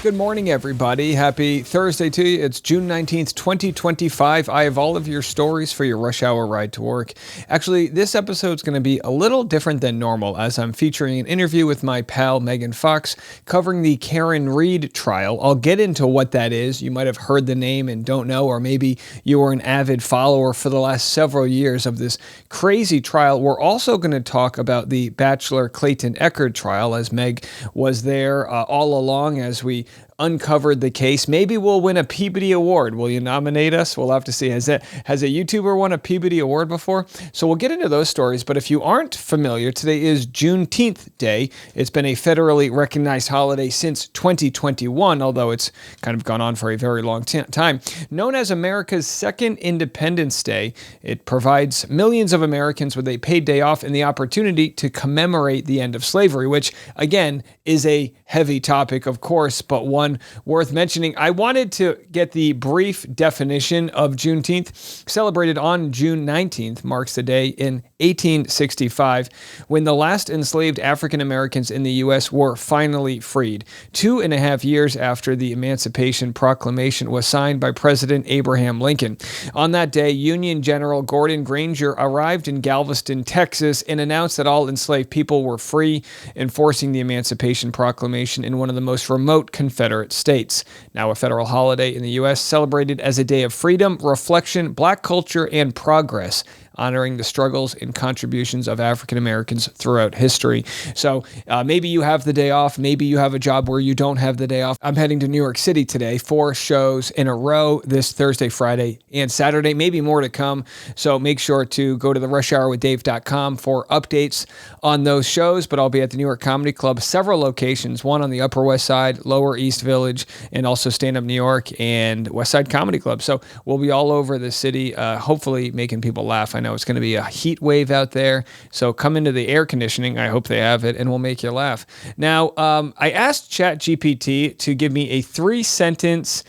Good morning, everybody. Happy Thursday to you. It's June 19th, 2025. I have all of your stories for your rush hour ride to work. Actually, this episode is going to be a little different than normal as I'm featuring an interview with my pal Megan Fox covering the Karen Read trial. I'll get into what that is. You might have heard the name and don't know, or maybe you were an avid follower for the last several years of this crazy trial. We're also going to talk about the Bachelor Clayton Echard trial, as Meg was there all along as we uncovered the case. Maybe we'll win a Peabody Award. Will you nominate us? We'll have to see. Has a YouTuber won a Peabody Award before? So we'll get into those stories. But if you aren't familiar, today is Juneteenth Day. It's been a federally recognized holiday since 2021, although it's kind of gone on for a very long time. Known as America's second Independence Day, it provides millions of Americans with a paid day off and the opportunity to commemorate the end of slavery, which, again, is a heavy topic, of course, but one worth mentioning. I wanted to get the brief definition of Juneteenth. Celebrated on June 19th, marks the day in 1865 when the last enslaved African Americans in the U.S. were finally freed, 2.5 years after the Emancipation Proclamation was signed by President Abraham Lincoln. On that day, Union General Gordon Granger arrived in Galveston, Texas, and announced that all enslaved people were free, enforcing the Emancipation Proclamation in one of the most remote Confederate states. Now a federal holiday in the U.S., celebrated as a day of freedom, reflection, Black culture, and progress, honoring the struggles and contributions of African Americans throughout history. So maybe you have the day off. Maybe you have a job where you don't have the day off. I'm heading to New York City today, 4 shows in a row this Thursday, Friday, and Saturday, maybe more to come. So make sure to go to the rushhourwithdave.com for updates on those shows. But I'll be at the New York Comedy Club, several locations, one on the Upper West Side, Lower East Village, and also Stand Up New York and West Side Comedy Club. So we'll be all over the city, hopefully making people laugh. I know it's going to be a heat wave out there, so come into the air conditioning. I hope they have it, and we'll make you laugh. Now, I asked ChatGPT to give me a 3-sentence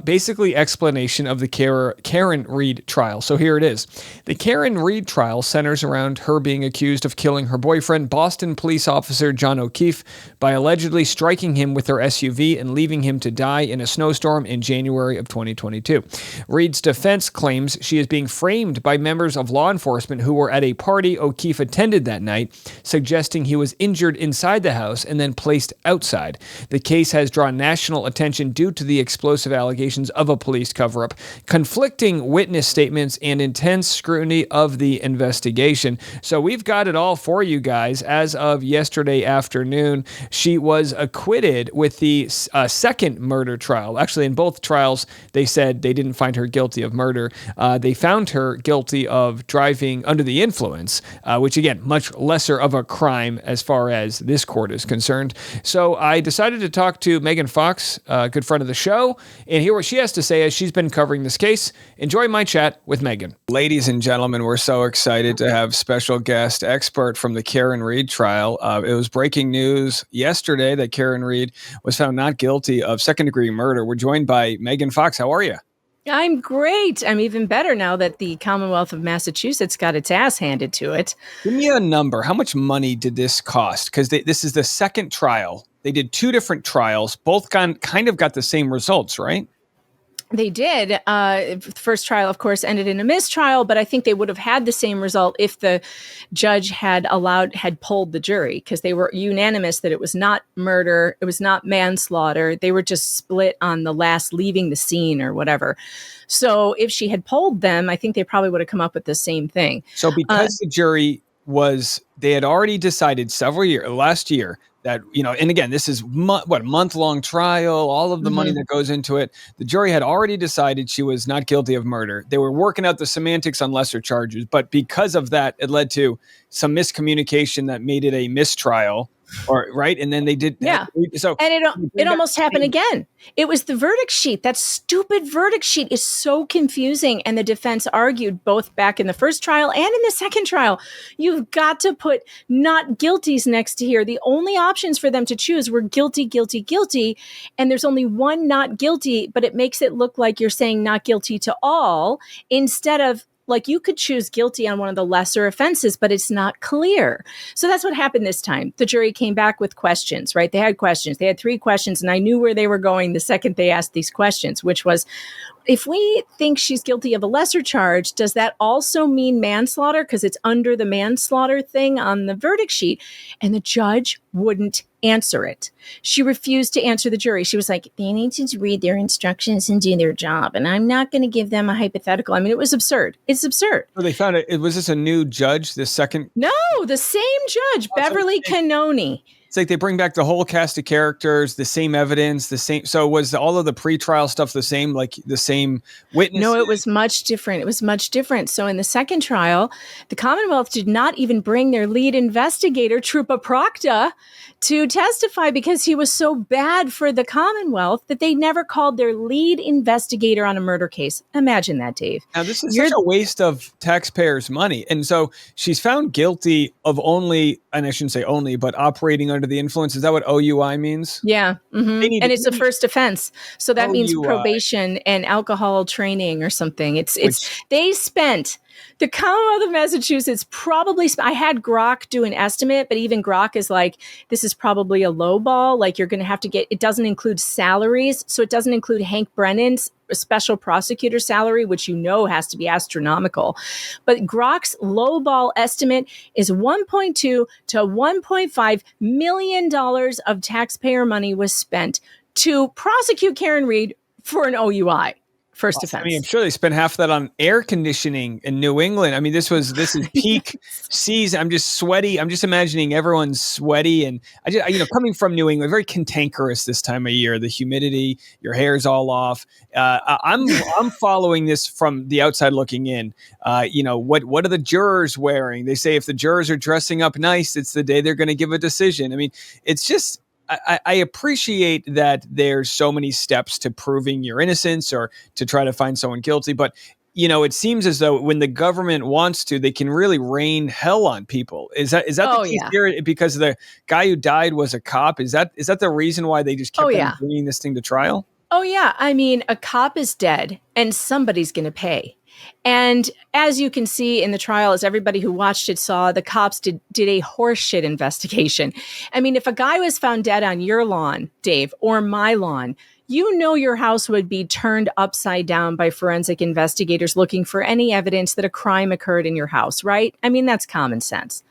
basically explanation of the Karen Read trial. So here it is. The Karen Read trial centers around her being accused of killing her boyfriend, Boston police officer John O'Keefe, by allegedly striking him with her SUV and leaving him to die in a snowstorm in January of 2022. Read's defense claims she is being framed by members of law enforcement who were at a party O'Keefe attended that night, suggesting he was injured inside the house and then placed outside. The case has drawn national attention due to the explosive allegations of a police cover-up, conflicting witness statements, and intense scrutiny of the investigation. So we've got it all for you guys. As of yesterday afternoon, she was acquitted with the second murder trial. Actually, in both trials, they said they didn't find her guilty of murder. They found her guilty of driving under the influence, which, again, much lesser of a crime as far as this court is concerned. So I decided to talk to Megan Fox, a good friend of the show, and hear what she has to say as she's been covering this case. Enjoy my chat with Megan. Ladies and gentlemen, we're so excited to have special guest expert from the Karen Read trial. It was breaking news yesterday that Karen Read was found not guilty of second-degree murder. We're joined by Megan Fox. How are you? I'm great. I'm even better now that the Commonwealth of Massachusetts got its ass handed to it. Give me a number. How much money did this cost? Because this is the second trial. They did 2 different trials. Both kind of got the same results, right? They did. The first trial, of course, ended in a mistrial, but I think they would have had the same result if the judge had polled the jury, because they were unanimous that it was not murder, it was not manslaughter. They were just split on the last leaving the scene or whatever. So if she had polled them, I think they probably would have come up with the same thing. So because the jury they had already decided last year, that, and again, this is a month-long trial, all of the money that goes into it. The jury had already decided she was not guilty of murder. They were working out the semantics on lesser charges, but because of that, it led to some miscommunication that made it a mistrial. Right. And then they did. Yeah. So, and it almost happened again. It was the verdict sheet. That stupid verdict sheet is so confusing. And the defense argued both back in the first trial and in the second trial, you've got to put not guilties next to here. The only options for them to choose were guilty, guilty, guilty. And there's only one not guilty, but it makes it look like you're saying not guilty to all instead of Like, you could choose guilty on one of the lesser offenses, but it's not clear. So that's what happened this time. The jury came back with questions, right? They had questions. They had 3 questions, and I knew where they were going the second they asked these questions, which was, if we think she's guilty of a lesser charge, does that also mean manslaughter? Because it's under the manslaughter thing on the verdict sheet. And the judge wouldn't answer it. She refused to answer the jury. She was like, they need to read their instructions and do their job. And I'm not going to give them a hypothetical. I mean, it was absurd. It's absurd. So they found it. Was this a new judge, the second? No, the same judge, Beverly Cannoni. It's like they bring back the whole cast of characters, the same evidence, the same. So was all of the pretrial stuff the same, like the same witnesses? No, it was much different. It was much different. So in the second trial, the Commonwealth did not even bring their lead investigator, Trupa Procta, to testify because he was so bad for the Commonwealth that they never called their lead investigator on a murder case. Imagine that, Dave. Now, this is such a waste of taxpayers' money. And so she's found guilty of only, and I shouldn't say only, but operating under the influence. Is that what OUI means? Yeah. Mm-hmm. And it's a first offense. So that means probation and alcohol training or something. They spent, the Commonwealth of Massachusetts probably, I had Grok do an estimate, but even Grok is like, this is probably a low ball. Like, you're going to have to get, it doesn't include salaries. So it doesn't include Hank Brennan's special prosecutor salary, which has to be astronomical. But Grok's low ball estimate is $1.2 to $1.5 million of taxpayer money was spent to prosecute Karen Read for an OUI. First offense. I mean, I'm sure they spent half of that on air conditioning in New England. I mean, this is peak season. I'm just sweaty. I'm just imagining everyone's sweaty, and coming from New England, very cantankerous this time of year. The humidity, your hair's all off. I'm following this from the outside looking in. What are the jurors wearing? They say if the jurors are dressing up nice, it's the day they're going to give a decision. I mean, it's just. I appreciate that there's so many steps to proving your innocence or to try to find someone guilty. But, it seems as though when the government wants to, they can really rain hell on people. Is that the case here? Because the guy who died was a cop. Is that the reason why they just kept on bringing this thing to trial? Oh, yeah. I mean, a cop is dead and somebody's going to pay. And as you can see in the trial, as everybody who watched it saw, the cops did a horseshit investigation. I mean, if a guy was found dead on your lawn, Dave, or my lawn, your house would be turned upside down by forensic investigators looking for any evidence that a crime occurred in your house, right? I mean, that's common sense.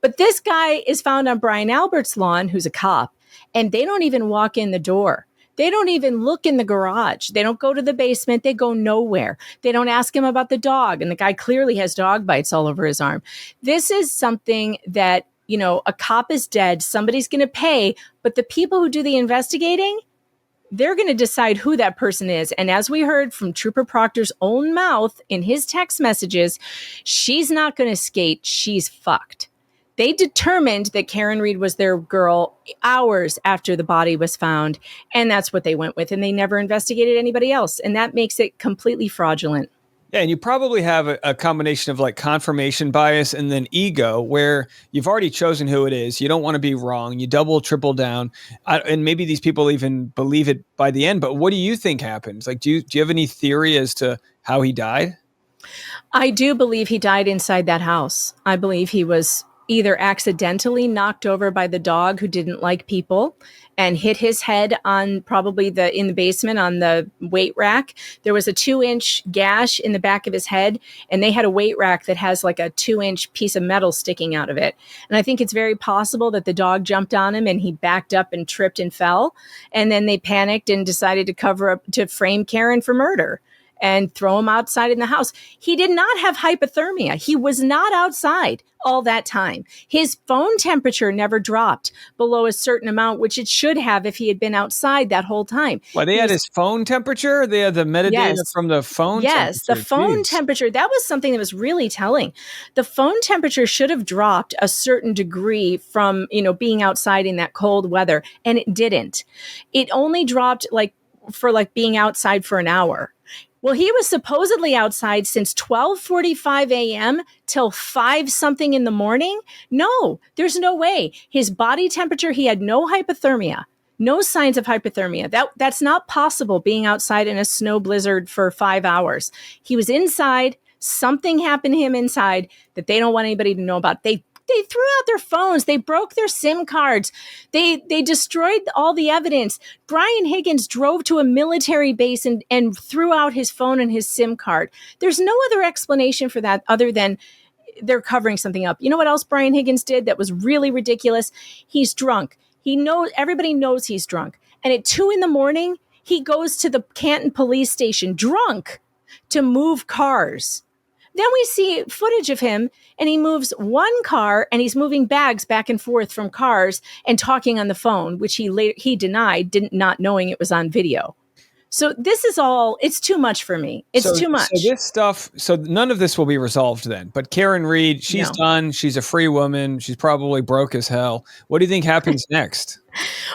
But this guy is found on Brian Albert's lawn, who's a cop, and they don't even walk in the door. They don't even look in the garage. They don't go to the basement. They go nowhere. They don't ask him about the dog. And the guy clearly has dog bites all over his arm. This is something that, a cop is dead. Somebody's going to pay. But the people who do the investigating, they're going to decide who that person is. And as we heard from Trooper Proctor's own mouth in his text messages, she's not going to skate. She's fucked. They determined that Karen Read was their girl hours after the body was found, and that's what they went with, and they never investigated anybody else, and that makes it completely fraudulent. Yeah, and you probably have a combination of like confirmation bias and then ego, where you've already chosen who it is. You don't want to be wrong. You double, triple down, and maybe these people even believe it by the end. But what do you think happens? Like, do you have any theory as to how he died? I do believe he died inside that house. I believe he was either accidentally knocked over by the dog who didn't like people and hit his head on probably in the basement on the weight rack. There was a 2-inch gash in the back of his head, and they had a weight rack that has like a 2-inch piece of metal sticking out of it. And I think it's very possible that the dog jumped on him and he backed up and tripped and fell. And then they panicked and decided to frame Karen for murder and throw him outside in the house. He did not have hypothermia. He was not outside all that time. His phone temperature never dropped below a certain amount, which it should have if he had been outside that whole time. Well, they had his phone temperature? They had the metadata from the phone temperature? Yes, the phone temperature. That was something that was really telling. The phone temperature should have dropped a certain degree from, being outside in that cold weather, and it didn't. It only dropped for being outside for an hour. Well, he was supposedly outside since 12:45 a.m. till 5 something in the morning. No, there's no way. His body temperature, he had no hypothermia, no signs of hypothermia. That's not possible being outside in a snow blizzard for 5 hours. He was inside. Something happened to him inside that they don't want anybody to know about. They threw out their phones. They broke their SIM cards. They destroyed all the evidence. Brian Higgins drove to a military base and threw out his phone and his SIM card. There's no other explanation for that other than they're covering something up. You know what else Brian Higgins did that was really ridiculous? He's drunk. Everybody knows he's drunk. And at 2 a.m, he goes to the Canton police station drunk to move cars. Then we see footage of him, and he moves one car, and he's moving bags back and forth from cars and talking on the phone, which he denied, not knowing it was on video. So this is all, it's too much for me. It's too much. So none of this will be resolved then. But Karen Reed, she's done. She's a free woman. She's probably broke as hell. What do you think happens next?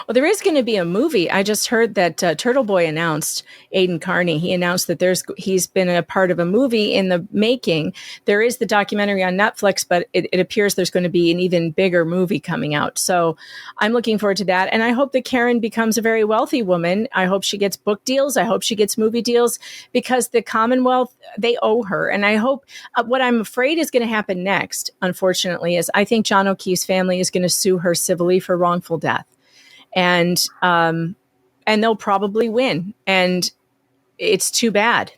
Well, there is going to be a movie. I just heard that Turtle Boy announced, Aidan Carney, he announced that he's been a part of a movie in the making. There is the documentary on Netflix, but it appears there's going to be an even bigger movie coming out. So I'm looking forward to that. And I hope that Karen becomes a very wealthy woman. I hope she gets book deals. I hope she gets movie deals because the Commonwealth, they owe her. And I hope what I'm afraid is going to happen next, unfortunately, is I think John O'Keefe's family is going to sue her civilly for wrongful death. And they'll probably win. And it's too bad.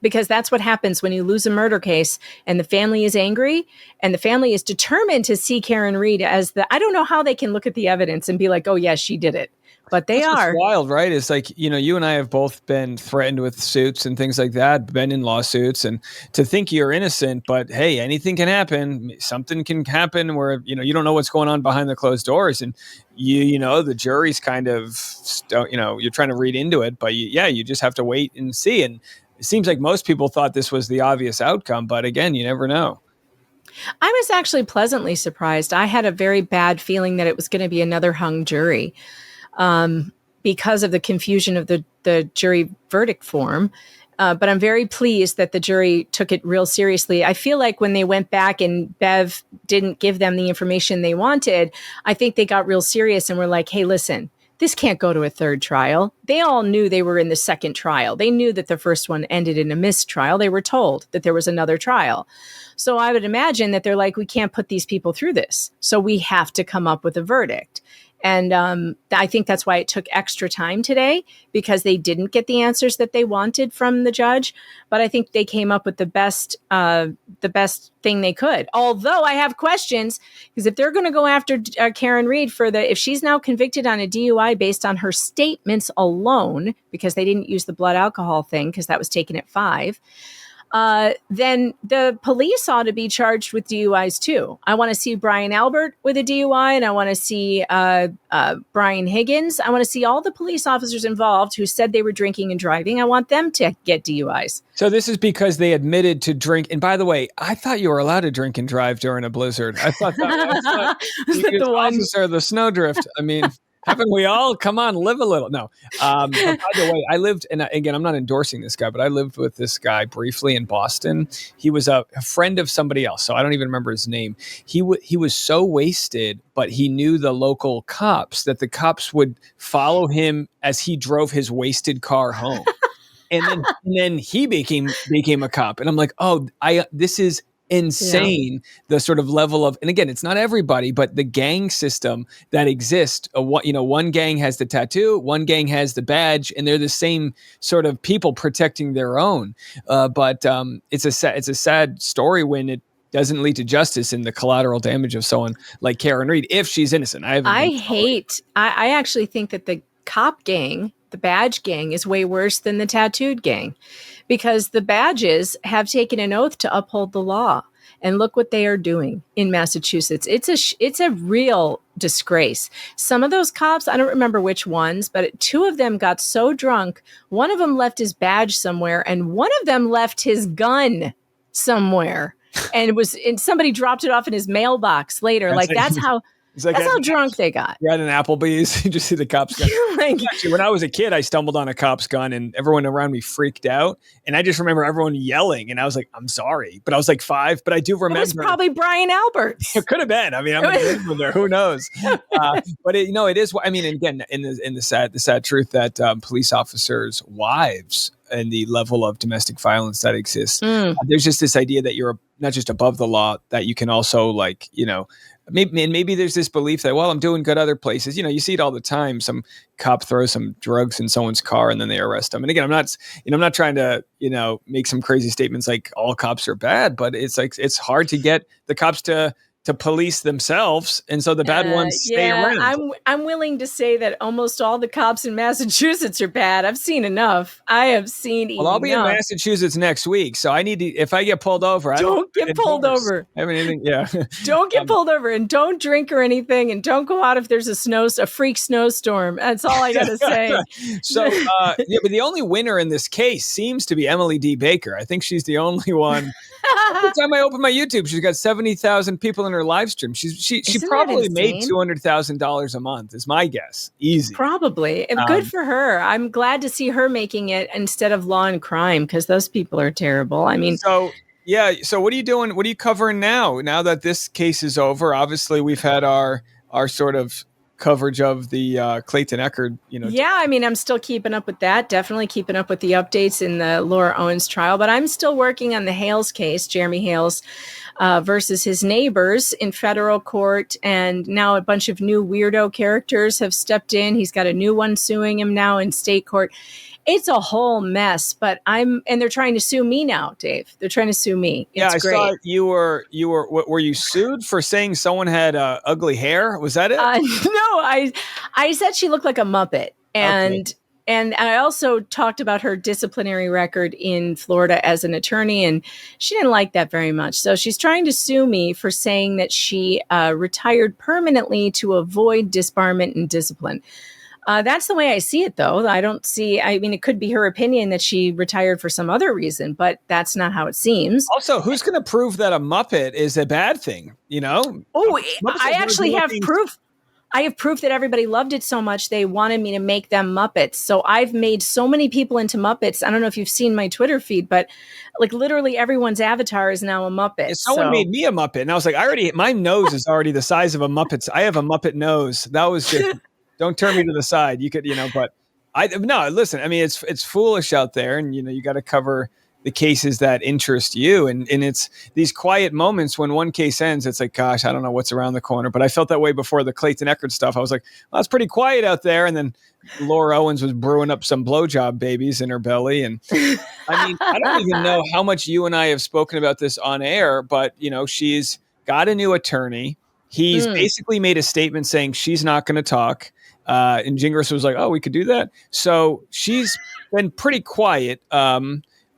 Because that's what happens when you lose a murder case and the family is angry and the family is determined to see Karen Reed as I don't know how they can look at the evidence and be like, oh, yes, she did it. But that's are wild, right? It's like, you and I have both been threatened with suits and things like that, been in lawsuits, and to think you're innocent, but hey, anything can happen. Something can happen where, you don't know what's going on behind the closed doors, and the jury's kind of, you're trying to read into it, but you just have to wait and see. And it seems like most people thought this was the obvious outcome, but again, you never know. I was actually pleasantly surprised. I had a very bad feeling that it was going to be another hung jury. Because of the confusion of the jury verdict form. But I'm very pleased that the jury took it real seriously. I feel like when they went back and Bev didn't give them the information they wanted, I think they got real serious and were like, hey, listen, this can't go to a third trial. They all knew they were in the second trial. They knew that the first one ended in a mistrial. They were told that there was another trial. So I would imagine that they're like, we can't put these people through this. So we have to come up with a verdict. And I think that's why it took extra time today, because they didn't get the answers that they wanted from the judge. But I think they came up with the best thing they could. Although I have questions, because if they're going to go after Karen Reed if she's now convicted on a DUI based on her statements alone, because they didn't use the blood alcohol thing because that was taken at 5. Then the police ought to be charged with DUIs too. I want to see Brian Albert with a DUI, and I want to see Brian Higgins. I want to see all the police officers involved who said they were drinking and driving. I want them to get DUIs. So this is because they admitted to drink. And by the way, I thought you were allowed to drink and drive during a blizzard. I thought was that the one? Officer, the snowdrift. I mean, haven't we all? Come on, live a little. No. But by the way, I lived, and again, I'm not endorsing this guy, but I lived with this guy briefly in Boston. He was a friend of somebody else, so I don't even remember his name. He was so wasted, but he knew the local cops, that the cops would follow him as he drove his wasted car home. And then he became a cop. And I'm like, this is insane. Yeah. The sort of level of, and again, it's not everybody, but the gang system that exists. One gang has the tattoo, one gang has the badge, and they're the same sort of people protecting their own. But it's a sad story when it doesn't lead to justice and the collateral damage of someone like Karen Reed, if she's innocent. I actually think that the cop gang, the badge gang, is way worse than the tattooed gang, because the badges have taken an oath to uphold the law. And look what they are doing in Massachusetts. It's a real disgrace. Some of those cops, I don't remember which ones, but 2 of them got so drunk. One of them left his badge somewhere, and one of them left his gun somewhere. And somebody dropped it off in his mailbox later. That's how drunk they got. You're at an Applebee's, you just see the cop's gun. Actually, when I was a kid, I stumbled on a cop's gun and everyone around me freaked out. And I just remember everyone yelling, and I was like, I'm sorry. But I was like 5, but I do remember. It was probably Brian Albert. It could have been. I mean, I'm there. Who knows? But it is. I mean, again, in the sad truth that police officers' wives the level of domestic violence that exists. Mm. There's just this idea that you're not just above the law, that you can also maybe there's this belief that, well, I'm doing good other places. You see it all the time. Some cop throws some drugs in someone's car and then they arrest them. And again, I'm not trying to, make some crazy statements like all cops are bad, but it's hard to get the cops to police themselves, and so the bad ones stay around. I'm willing to say that almost all the cops in Massachusetts are bad. I've seen enough. I have seen enough. Well, I'll be in Massachusetts next week, so I need to. If I get pulled over, don't get pulled over. I mean, anything, yeah. Don't get pulled over, and don't drink or anything, and don't go out if there's a freak snowstorm. That's all I gotta say. So, but the only winner in this case seems to be Emily D. Baker. I think she's the only one. Every time I open my YouTube, she's got 70,000 people in her live stream. She probably made $200,000 a month, is my guess. Easy. Probably. And good for her. I'm glad to see her making it instead of Law and Crime, because those people are terrible. I mean, so what are you doing? What are you covering now that this case is over? Obviously, we've had our sort of coverage of the Clayton Echard, Yeah, I mean, I'm still keeping up with that. Definitely keeping up with the updates in the Laura Owens trial. But I'm still working on the Hales case, Jeremy Hales versus his neighbors in federal court. And now a bunch of new weirdo characters have stepped in. He's got a new one suing him now in state court. It's a whole mess, and they're trying to sue me now, Dave. They're trying to sue me. It's great. Saw were you sued for saying someone had ugly hair? Was that it? No, I said she looked like a Muppet. And okay. And I also talked about her disciplinary record in Florida as an attorney, and she didn't like that very much. So she's trying to sue me for saying that she retired permanently to avoid disbarment and discipline. That's the way I see it, though. It could be her opinion that she retired for some other reason, but that's not how it seems. Also, who's going to prove that a Muppet is a bad thing? Oh, I actually have proof. I have proof that everybody loved it so much they wanted me to make them Muppets. So I've made so many people into Muppets. I don't know if you've seen my Twitter feed, but like literally everyone's avatar is now a Muppet. Someone made me a Muppet, and I was like, my nose is already the size of a Muppet's. I have a Muppet nose. That was just, don't turn me to the side. You could, but listen, I mean, it's foolish out there, and you got to cover the cases that interest you. And it's these quiet moments when one case ends, it's like, gosh, I don't know what's around the corner. But I felt that way before the Clayton Echard stuff. I was like, well, it's pretty quiet out there. And then Laura Owens was brewing up some blowjob babies in her belly. And I mean, I don't even know how much you and I have spoken about this on air, but she's got a new attorney. He's basically made a statement saying she's not going to talk. And Gingras was like, oh, we could do that. So she's been pretty quiet.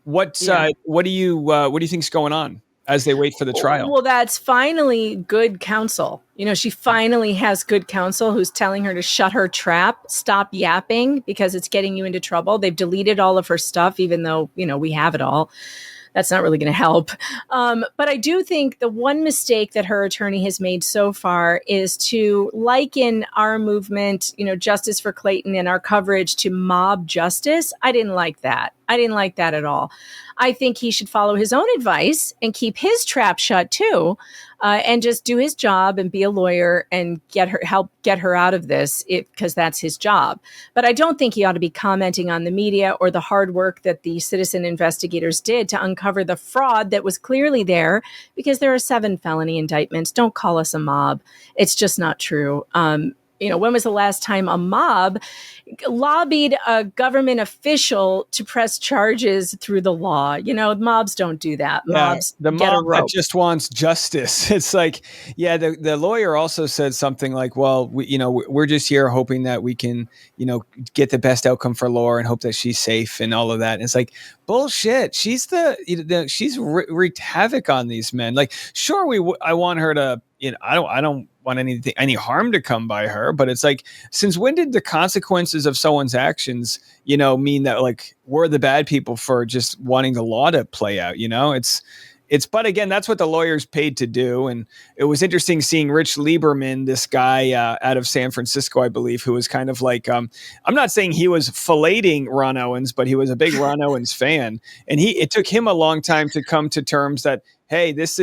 What do you think's going on as they wait for the trial? Well, that's finally good counsel. She finally has good counsel who's telling her to shut her trap, stop yapping because it's getting you into trouble. They've deleted all of her stuff, even though, we have it all. That's not really going to help. But I do think the one mistake that her attorney has made so far is to liken our movement, Justice for Clayton and our coverage to mob justice. I didn't like that. I didn't like that at all. I think he should follow his own advice and keep his trap shut too, and just do his job and be a lawyer and help get her out of this because that's his job. But I don't think he ought to be commenting on the media or the hard work that the citizen investigators did to uncover the fraud that was clearly there, because there are 7 felony indictments. Don't call us a mob. It's just not true. When was the last time a mob lobbied a government official to press charges through the law? Mobs don't do that. Mobs the get mob a rope. that just wants justice. It's like, the lawyer also said something like, well, we're just here hoping that we can, get the best outcome for Laura and hope that she's safe and all of that. And it's like, bullshit. She's she's wreaked havoc on these men. Like, sure, I want her to, I don't want any harm to come by her, but it's like, since when did the consequences of someone's actions, mean that like we're the bad people for just wanting the law to play out? But again, that's what the lawyer's paid to do. And it was interesting seeing Rich Lieberman, this guy out of San Francisco, I believe, who was kind of like, I'm not saying he was filleting Ron Owens, but he was a big Ron Owens fan. And it took him a long time to come to terms that, hey, this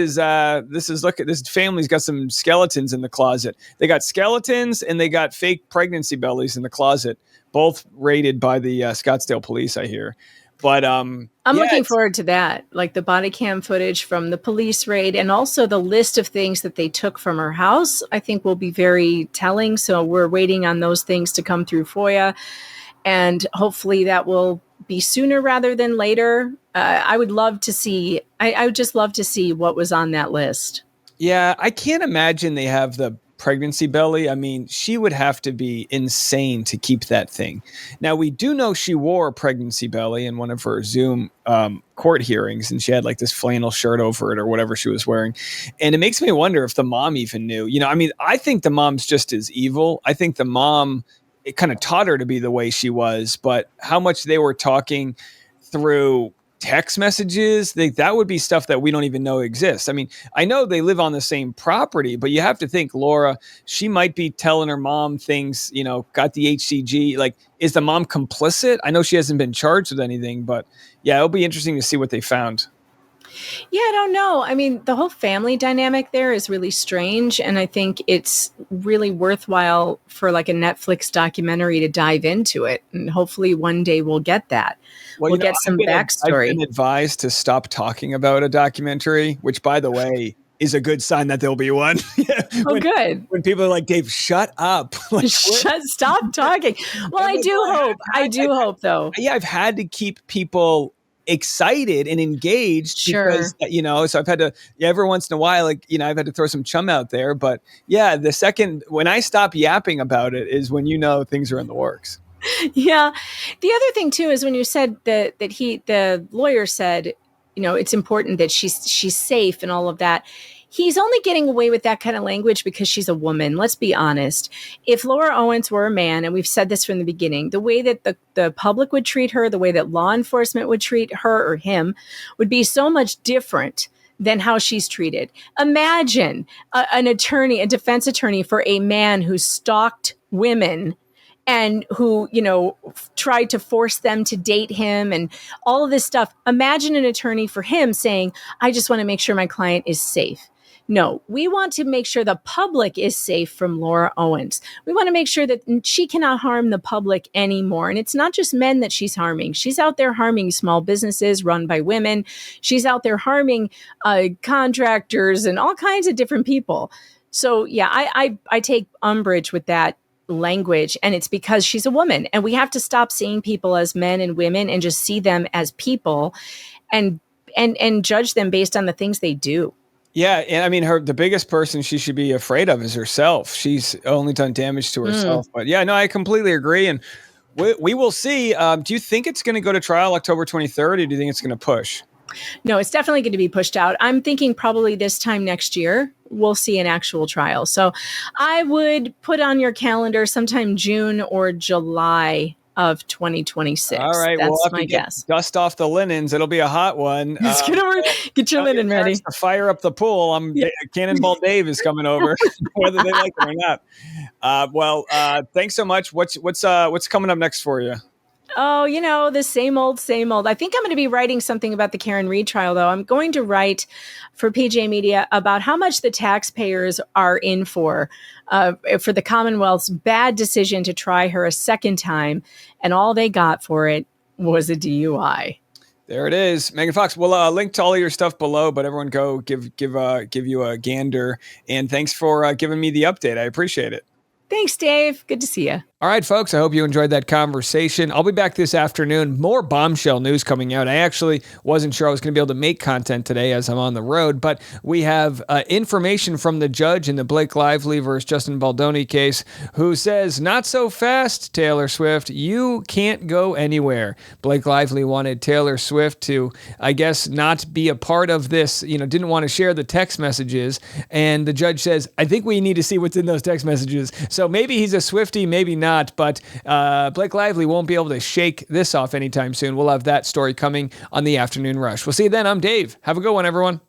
family's got some skeletons in the closet. They got skeletons and they got fake pregnancy bellies in the closet, both raided by the Scottsdale police, I hear. But I'm yeah, looking forward to that, like the body cam footage from the police raid and also the list of things that they took from her house, I think will be very telling. So we're waiting on those things to come through FOIA, and hopefully that will be sooner rather than later. I would love to see, I would just love to see what was on that list. Yeah, I can't imagine they have the pregnancy belly. I mean, she would have to be insane to keep that thing. Now, we do know she wore a pregnancy belly in one of her Zoom court hearings, and she had like this flannel shirt over it or whatever she was wearing. And it makes me wonder if the mom even knew. You know, I mean, I think the mom's just as evil. I think the mom, it kind of taught her to be the way she was, but how much they were talking through text messages, that would be stuff that we don't even know exists. I mean, I know they live on the same property, but you have to think, Laura, she might be telling her mom things, you know, got the HCG. Like, is the mom complicit? I know she hasn't been charged with anything, but yeah, it'll be interesting to see what they found. Yeah, I don't know. I mean, the whole family dynamic there is really strange. And I think it's really worthwhile for like a Netflix documentary to dive into it. And hopefully one day we'll get that. Well, We'll get some backstory. I've been advised to stop talking about a documentary, which, by the way, is a good sign that there'll be one. Oh, good. When people are like, Dave, shut up. Like, stop talking. Well, I do hope though. Yeah, I've had to keep people excited and engaged because, you know, so I've had to, every once in a while, like, you know, I've had to throw some chum out there. But yeah, the second, when I stop yapping about it is when, you know, things are in the works. Yeah. The other thing too is when you said that the lawyer said, you know, it's important that she's safe and all of that. He's only getting away with that kind of language because she's a woman. Let's be honest. If Laura Owens were a man, and we've said this from the beginning, the way that the public would treat her, the way that law enforcement would treat her or him would be so much different than how she's treated. Imagine an attorney, a defense attorney for a man who stalked women and who, you know, tried to force them to date him and all of this stuff. Imagine an attorney for him saying, I just want to make sure my client is safe. No, we want to make sure the public is safe from Laura Owens. We want to make sure that she cannot harm the public anymore. And it's not just men that she's harming. She's out there harming small businesses run by women. She's out there harming contractors and all kinds of different people. So, yeah, I take umbrage with that language, and it's because she's a woman, and we have to stop seeing people as men and women and just see them as people and judge them based on the things they do. Yeah, and I mean, the biggest person she should be afraid of is herself. She's only done damage to herself. But yeah, no, I completely agree, and we will see. Do you think it's going to go to trial October 23rd, or do you think it's going to push? No, it's definitely going to be pushed out. I'm thinking probably this time next year, we'll see an actual trial. So I would put on your calendar sometime June or July of 2026. All right. That's we'll my guess. Dust off the linens. It'll be a hot one. Get your linen ready. To fire up the pool. Cannonball Dave is coming over, whether they like it or not. Thanks so much. What's coming up next for you? Oh, you know, the same old, same old. I think I'm going to be writing something about the Karen Read trial, though. I'm going to write for PJ Media about how much the taxpayers are in for the Commonwealth's bad decision to try her a second time. And all they got for it was a DUI. There it is. Megan Fox. We'll link to all of your stuff below, but everyone go give you a gander. And thanks for giving me the update. I appreciate it. Thanks, Dave. Good to see you. All right, folks, I hope you enjoyed that conversation. I'll be back this afternoon. More bombshell news coming out. I actually wasn't sure I was going to be able to make content today as I'm on the road, but we have information from the judge in the Blake Lively versus Justin Baldoni case who says, not so fast, Taylor Swift. You can't go anywhere. Blake Lively wanted Taylor Swift to, I guess, not be a part of this, didn't want to share the text messages. And the judge says, I think we need to see what's in those text messages. So maybe he's a Swiftie, maybe not. But Blake Lively won't be able to shake this off anytime soon. We'll have that story coming on the Afternoon Rush. We'll see you then. I'm Dave. Have a good one, everyone.